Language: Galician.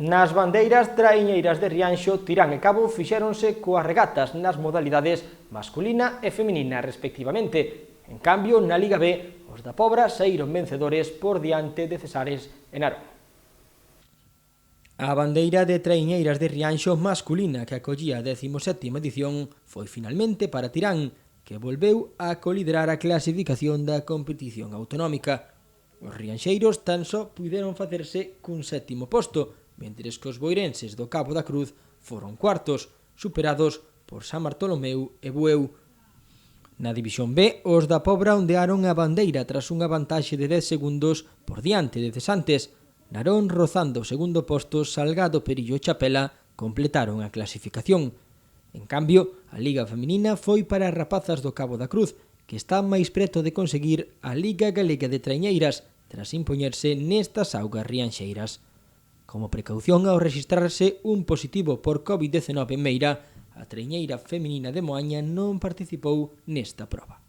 Nas bandeiras traiñeiras de Rianxo, Tirán e Cabo fixéronse coas regatas nas modalidades masculina e feminina, respectivamente. En cambio, na Liga B, os da Pobra saíron vencedores por diante de Cesares e Narón. A bandeira de traiñeiras de Rianxo masculina que acollía a 17ª edición foi finalmente para Tirán, que volveu a coliderar a clasificación da competición autonómica. Os rianxeiros tan só puideron facerse cun 7º posto, mentres que os boirenses do Cabo da Cruz foron cuartos, superados por San Bartolomeu e Bueu. Na división B, os da Pobra ondearon a bandeira tras unha vantaxe de 10 segundos por diante de Cesantes. Narón, rozando o segundo posto, Salgado, Perillo e Chapela completaron a clasificación. En cambio, a Liga Feminina foi para as rapazas do Cabo da Cruz, que están máis preto de conseguir a Liga Galega de Traiñeiras, tras impoñerse nestas augas rianxeiras. Como precaución ao rexistrarse un positivo por COVID-19 en Meira, a traiñeira feminina de Moaña non participou nesta proba.